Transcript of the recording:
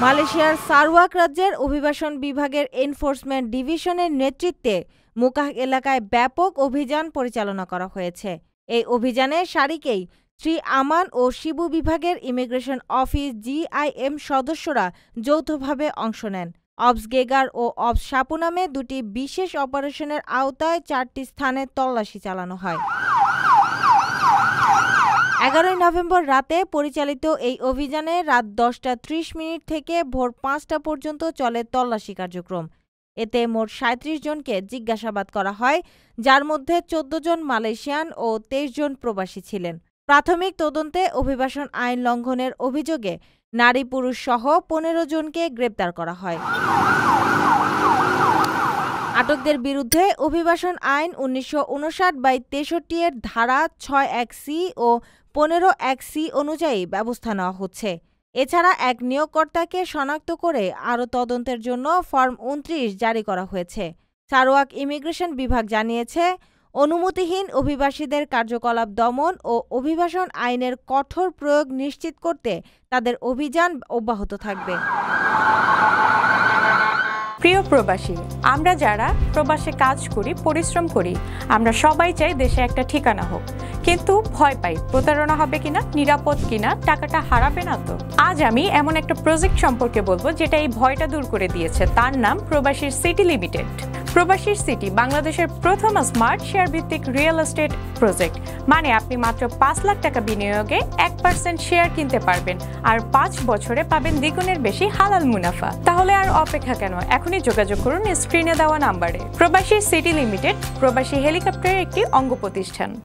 মালয়েশিয়ার সারওয়াক রাজ্যের অভিবাসন বিভাগের এনফোর্সমেন্ট ডিভিশনের নেতৃত্বে মুকাহ এলাকায় ব্যাপক অভিযান পরিচালনা করা হয়েছে। এই অভিযানে সারিকেই শ্রী আমান ও শিবু বিভাগের ইমিগ্রেশন অফিস জিআইএম সদস্যরা যৌথভাবে অংশ নেন। অবস গেগার ও অবস সাপু নামে দুটি বিশেষ অপারেশনের আওতায় 4টি স্থানে তল্লাশি চালানো হয়। 11 নভেম্বর রাতে পরিচালিত এই অভিযানে রাত 10:30 থেকে ভোর 5টা পর্যন্ত চলে তল্লাশি কার্যক্রম। এতে মোট 37 জনকে জিজ্ঞাসাবাদ করা হয়, যার মধ্যে 14 জন মালয়েশিয়ান ও 23 জন প্রবাসী ছিলেন। প্রাথমিক তদন্তে অভিবাসন আইন লঙ্ঘনের অভিযোগে নারী পুরুষ সহ 15 জনকে গ্রেপ্তার করা হয়। আটকদের বিরুদ্ধে অভিবাসন আইন 1959/63 এর ধারা 6(1)(c) ও 15(1)(c) অনুযায়ী ব্যবস্থা নেওয়া হচ্ছে। এছাড়া এক নিয়োগকর্তাকে শনাক্ত করে আরও তদন্তের জন্য ফর্ম 29 জারি করা হয়েছে। সারওয়াক ইমিগ্রেশন বিভাগ জানিয়েছে, অনুমতিহীন অভিবাসীদের কার্যকলাপ দমন ও অভিবাসন আইনের কঠোর প্রয়োগ নিশ্চিত করতে তাদের অভিযান অব্যাহত থাকবে। প্রিয় প্রবাসী, আমরা যারা প্রবাসে কাজ করি, পরিশ্রম করি, আমরা সবাই চাই দেশে একটা ঠিকানা হোক, কিন্তু ভয় পাই প্রতারণা হবে কিনা, নিরাপদ কিনা, টাকাটা হারাবে না তো। আজ আমি এমন একটা প্রজেক্ট সম্পর্কে বলবো যেটা এই ভয়টা দূর করে দিয়েছে। তার নাম প্রবাসীর সিটি লিমিটেড। প্রবাসীর সিটি বাংলাদেশের প্রথম স্মার্ট শেয়ার ভিত্তিক রিয়েল এস্টেট প্রজেক্ট। মানে আপনি মাত্র 5 লাখ টাকা বিনিয়োগে 1% শেয়ার কিনতে পারবেন, আর 5 বছরে পাবেন দ্বিগুণের বেশি হালাল মুনাফা। তাহলে আর অপেক্ষা কেন? এখনই যোগাযোগ করুন স্ক্রিনে দেওয়া নাম্বারে। প্রবাসীর সিটি লিমিটেড প্রবাসী হেলিকপ্টারের একটি অঙ্গ প্রতিষ্ঠান।